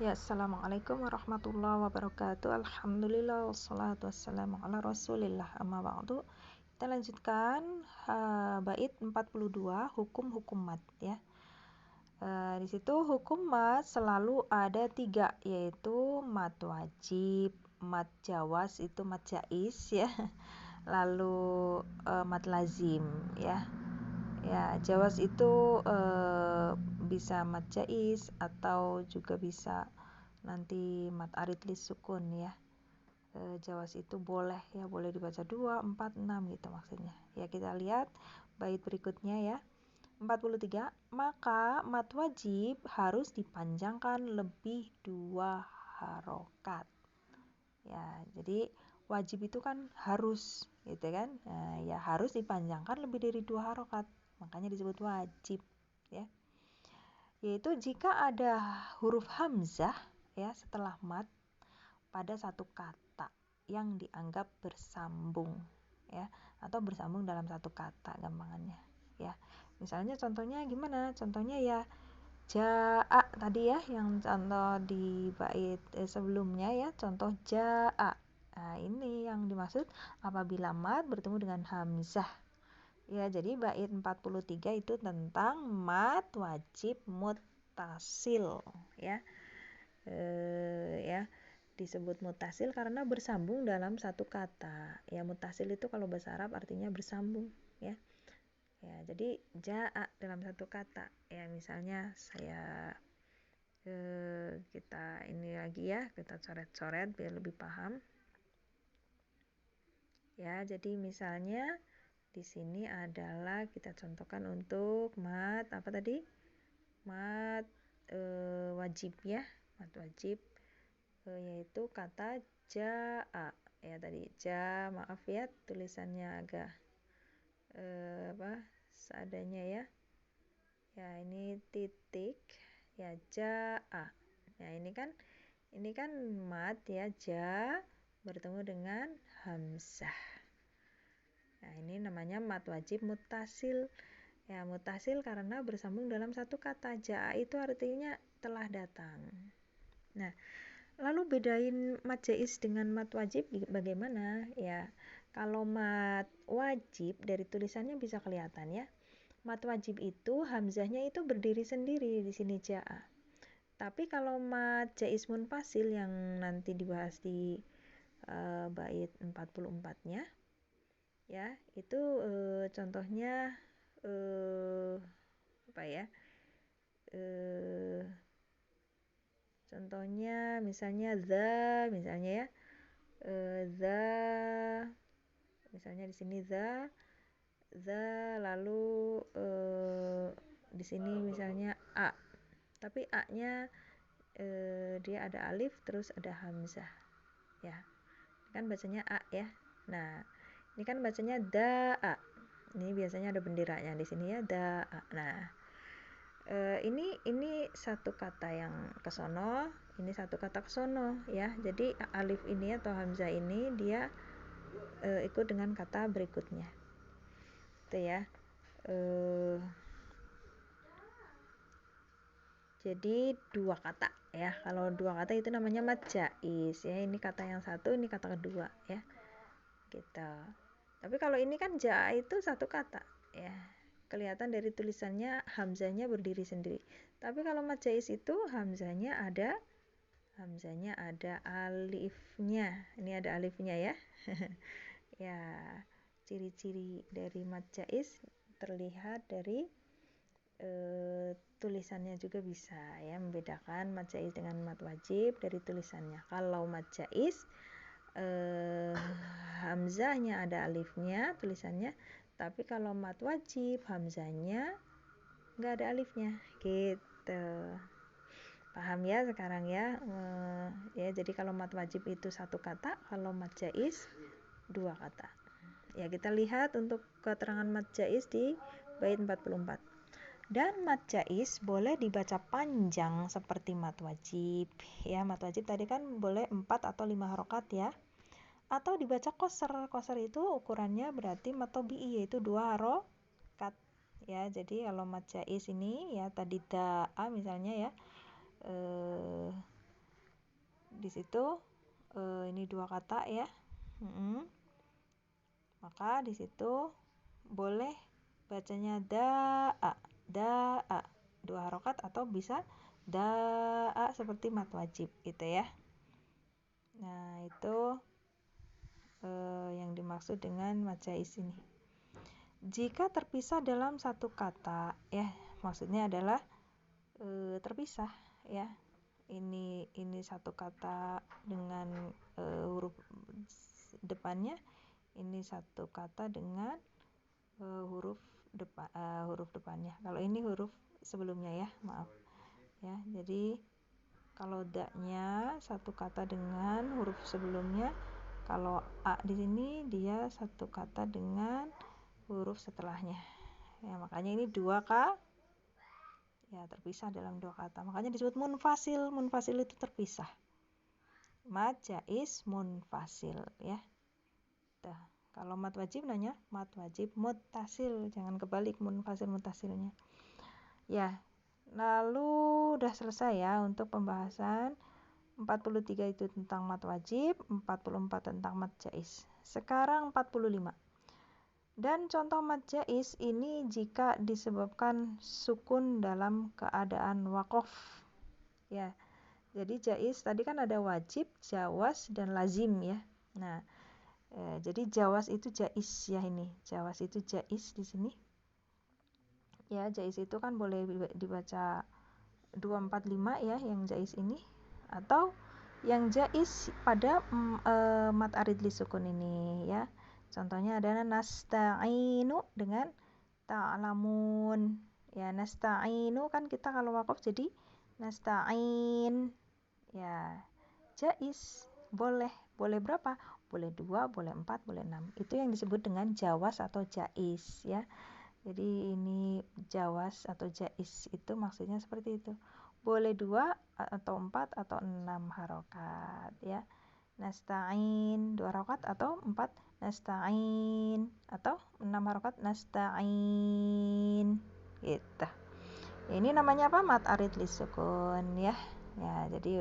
Ya, assalamualaikum warahmatullahi wabarakatuh. Alhamdulillah wassalatu wassalamu ala rasulillah, amma ba'du. Kita lanjutkan bait 42 hukum-hukum mad ya. Di situ hukum mad selalu ada 3, yaitu mad wajib, mad jawaz itu mad jaiz ya. Lalu mad lazim ya. Ya, jawaz itu bisa mad jaiz atau juga bisa nanti mad arid lis sukun ya. Jawaz itu boleh ya, boleh dibaca 2, 4, 6 gitu maksudnya. Ya, kita lihat bait berikutnya ya. 43, maka mad wajib harus dipanjangkan lebih 2 harokat. Ya, jadi wajib itu kan harus gitu kan. Nah, ya harus dipanjangkan lebih dari 2 harokat. Makanya disebut wajib ya. Yaitu jika ada huruf hamzah ya setelah mad pada satu kata yang dianggap bersambung ya, atau bersambung dalam satu kata gampangannya ya. Misalnya contohnya gimana? Contohnya ya jaa tadi ya, yang contoh di bait sebelumnya ya, contoh jaa. Nah, ini yang dimaksud apabila mad bertemu dengan hamzah. Ya, jadi bait 43 itu tentang mad wajib muttasil ya. Ya, disebut mutasil karena bersambung dalam satu kata. Ya, mutasil itu kalau bahasa Arab artinya bersambung ya. Ya, jadi jaa dalam satu kata. Ya, misalnya saya kita ini lagi ya, kita coret-coret biar lebih paham. Ya, jadi misalnya di sini adalah kita contohkan untuk mad apa tadi? Mad wajib ya, mad wajib yaitu kata jaa ya tadi maaf ya tulisannya agak seadanya ya. Ya, ini titik ya jaa. Nah, ini kan mad ya, ja bertemu dengan hamzah. Nah, ini namanya mad wajib muttasil. Ya, muttasil karena bersambung dalam satu kata. Jaa itu artinya telah datang. Nah, lalu bedain mad jaiz dengan mad wajib bagaimana? Ya, kalau mad wajib dari tulisannya bisa kelihatan ya. Mad wajib itu hamzahnya itu berdiri sendiri di sini jaa. Tapi kalau mad jaiz munfasil yang nanti dibahas di bait 44-nya ya, itu contohnya apa ya? Contohnya misalnya misalnya ya. Misalnya di sini lalu di sini misalnya a, tapi a-nya dia ada alif terus ada hamzah ya, kan bacanya a ya. Nah, ini kan bacanya daa, ini biasanya ada benderanya di sini ya, daa. Nah, ini satu kata yang kesono, ini satu kata kesono ya. Jadi alif ini atau hamzah ini dia ikut dengan kata berikutnya itu ya. Jadi dua kata ya. Kalau dua kata itu namanya mad jaiz ya. Ini kata yang satu, ini kata kedua ya. Gitu. Tapi kalau ini kan ja itu satu kata ya. Kelihatan dari tulisannya hamzahnya berdiri sendiri. Tapi kalau mad jaiz itu hamzahnya ada alifnya. Ini ada alifnya ya. Ya, ciri-ciri dari mad jaiz terlihat dari tulisannya juga bisa ya, membedakan mad jaiz dengan mad wajib dari tulisannya. Kalau mad jaiz hamzahnya ada alifnya tulisannya, tapi kalau mad wajib hamzahnya nggak ada alifnya gitu. Paham ya sekarang ya? Ya, jadi kalau mad wajib itu satu kata, kalau mad jaiz dua kata. Ya, kita lihat untuk keterangan mad jaiz di bait 44. Dan mad jaiz boleh dibaca panjang seperti mad wajib. Ya, mad wajib tadi kan boleh 4 atau 5 harokat ya. Atau dibaca qasar. Qasar itu ukurannya berarti mad tabi'i, yaitu 2 harokat. Ya, jadi kalau mad jaiz ini ya tadi da'a misalnya ya. di situ ini dua kata ya. Maka di situ boleh bacanya da'a, da'a, 2 harokat, atau bisa da'a seperti mat wajib gitu ya. Nah, itu yang dimaksud dengan mat jaiz ini. Jika terpisah dalam satu kata ya, maksudnya adalah terpisah ya. Ini satu kata dengan huruf depannya, ini satu kata dengan huruf depannya. Kalau ini huruf sebelumnya ya, maaf ya. Jadi kalau da-nya satu kata dengan huruf sebelumnya, kalau a di sini dia satu kata dengan huruf setelahnya. Ya, makanya ini 2 kata ya, terpisah dalam 2 kata. Makanya disebut munfasil. Munfasil itu terpisah. Mat jaiz munfasil ya. Kalau mat wajib nanya mat wajib muttasil, jangan kebalik munfasil muttasilnya. Ya. Lalu udah selesai ya untuk pembahasan 43 itu tentang mat wajib, 44 tentang mat jaiz. Sekarang 45. Dan contoh mat jaiz ini jika disebabkan sukun dalam keadaan waqaf. Ya. Jadi jaiz tadi kan ada wajib, jawaz dan lazim ya. Nah, jadi jawaz itu jaiz ya ini. Jawaz itu jaiz di sini. Ya, jaiz itu kan boleh dibaca 245 ya yang jaiz ini, atau yang jaiz pada mat arid li sukun ini ya. Contohnya adalah nasta'inu dengan ta'lamun. Ya, nasta'inu kan kita kalau waqaf jadi nasta'in. Ya, jaiz boleh berapa? Boleh 2, boleh 4, boleh 6. Itu yang disebut dengan jawaz atau jaiz ya. Jadi ini jawaz atau jaiz itu maksudnya seperti itu. Boleh 2 atau 4 atau 6 harokat ya. Nasta'in 2 harokat atau 4 nasta'in, atau 6 harokat nasta'in gitu. Ini namanya apa? Mat arid li sukun ya. Ya, jadi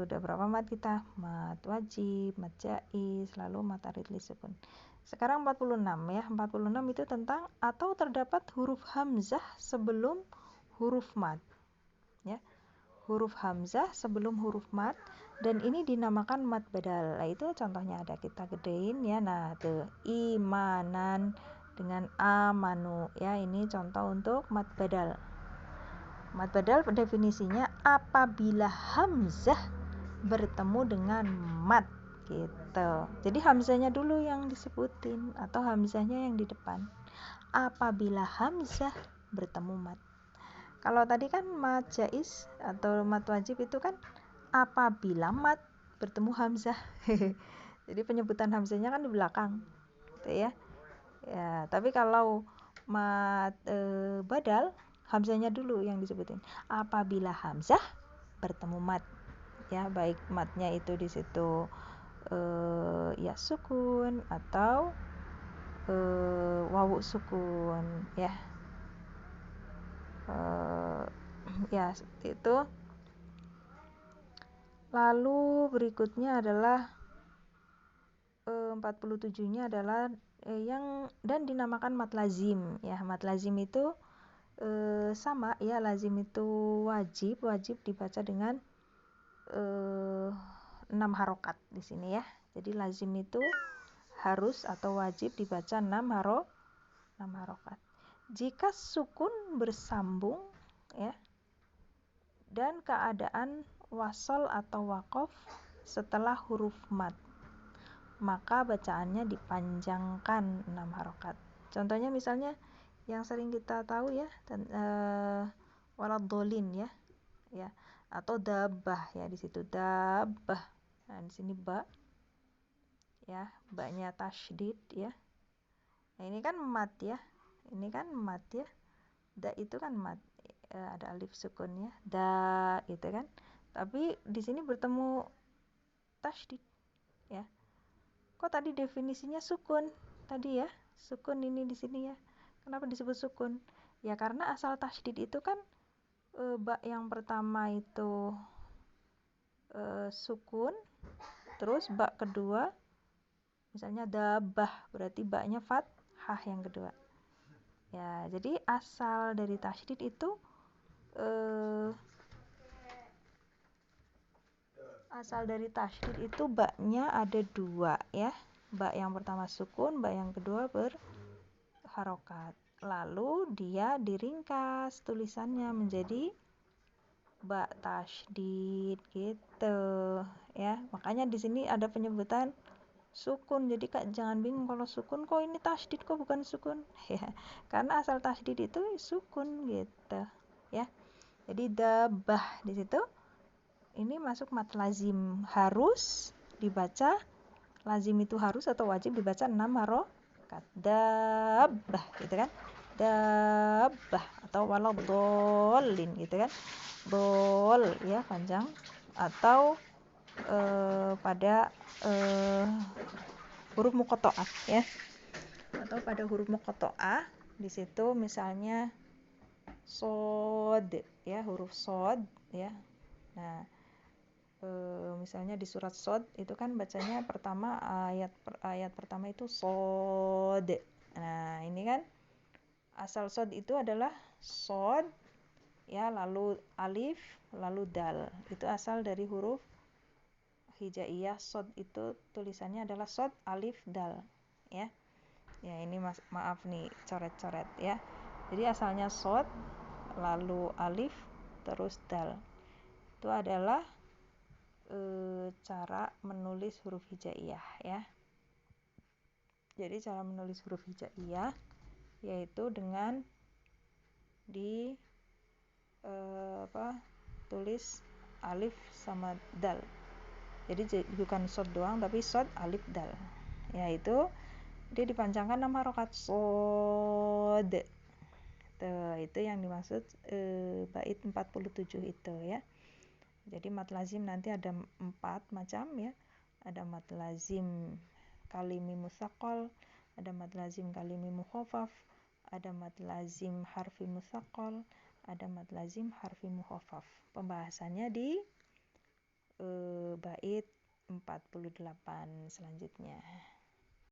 udah berapa mat kita? Mat wajib, mat jaiz, lalu mat arid li sukun. Sekarang 46 ya. 46 itu tentang atau terdapat huruf hamzah sebelum huruf mat. Ya. Huruf hamzah sebelum huruf mat, dan ini dinamakan mat badal. Nah, itu contohnya ada, kita gedein ya. Nah, tuh imanan dengan amanu ya. Ini contoh untuk mat badal. Mat badal definisinya apabila hamzah bertemu dengan mat gitu. Jadi hamzahnya dulu yang disebutin atau hamzahnya yang di depan. Apabila hamzah bertemu mat. Kalau tadi kan mat jaiz atau mat wajib itu kan apabila mat bertemu hamzah. Jadi penyebutan hamzahnya kan di belakang. Gitu ya. Ya, tapi kalau mat badal hamzahnya dulu yang disebutin. Apabila hamzah bertemu mat. Ya, baik matnya itu di situ ya sukun atau wawu sukun ya. Ya, seperti itu. Lalu berikutnya adalah 47-nya adalah yang dan dinamakan mat lazim ya. Mat lazim itu sama ya, lazim itu wajib dibaca dengan 6 harokat di sini ya. Jadi lazim itu harus atau wajib dibaca 6 harokat. Jika sukun bersambung ya dan keadaan wasol atau waqaf setelah huruf mat, maka bacaannya dipanjangkan 6 harokat. Contohnya misalnya yang sering kita tahu ya, waladhdallin ya. Ya, atau dabbah ya, di situ dabbah. Nah, di sini ba ya, ba-nya tasydid ya. Nah, ini kan mat ya. Ini kan mat ya. Da itu kan mat. Ada alif sukun ya. Da gitu kan. Tapi di sini bertemu tasydid ya. Kok tadi definisinya sukun? Tadi ya, sukun ini di sini ya. Kenapa disebut sukun? Ya karena asal tasydid itu kan ba yang pertama itu sukun, terus ba kedua misalnya dabah, berarti ba-nya fathah yang kedua. Ya, jadi asal dari tasydid itu ba-nya ada dua ya. Ba yang pertama sukun, ba yang kedua berharokat. Lalu dia diringkas tulisannya menjadi ba tasydid gitu ya. Makanya di sini ada penyebutan sukun. Jadi Kak jangan bingung kalau sukun kok ini tasydid kok bukan sukun. Ya, karena asal tasydid itu sukun gitu ya. Jadi dabah di situ ini masuk mad lazim, harus dibaca, lazim itu harus atau wajib dibaca 6 harokat. Dabah gitu kan. Dabah atau walau dolin gitu kan. Dol ya panjang atau pada huruf muqatta'ah ya. Atau pada huruf muqatta'ah di situ misalnya sod ya, huruf sod ya. Nah, misalnya di surat sod itu kan bacanya pertama ayat pertama itu sod. Nah, ini kan asal sod itu adalah sod ya, lalu alif, lalu dal. Itu asal dari huruf hijaiyah sod, itu tulisannya adalah sod alif dal ya. Ya, ini maaf nih coret-coret ya. Jadi asalnya sod, lalu alif, terus dal. Itu adalah cara menulis huruf hijaiyah ya. Jadi cara menulis huruf hijaiyah yaitu dengan tulis alif sama dal. Jadi bukan sod doang tapi sod alif dal. Yaitu dia dipanjangkan 6 harokat sod. Itu yang dimaksud bait 47 itu ya. Jadi mad lazim nanti ada 4 macam ya. Ada mad lazim kalimi musaqqal, ada mad lazim kalimi mukhaffaf, ada mad lazim harfi musaqqal, ada mad lazim harfi mukhaffaf. Pembahasannya di bait 48 selanjutnya.